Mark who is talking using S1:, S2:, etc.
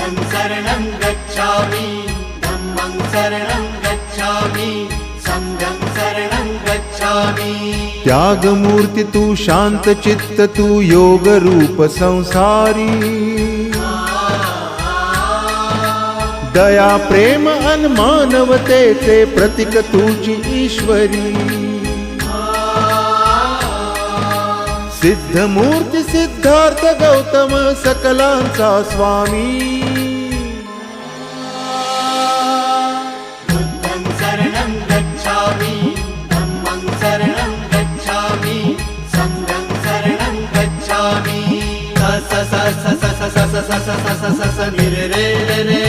S1: बुद्धं शरणं गच्छामि धम्मं शरणं गच्छामि संघं शरणं गच्छामि।
S2: त्याग मूर्ति तू शांत चित्त तू योग रूप संसारी दया प्रेम अन मानवतेचे प्रतीक तुझी ईश्वरी सिद्ध मूर्ति सिद्धार्थ गौतम सकलांचा स्वामी
S1: बुद्धं शरणं गच्छामि धम्मं शरणं गच्छामि संघं शरणं गच्छामि। स स स स स स स स स स स स नि रे रे रे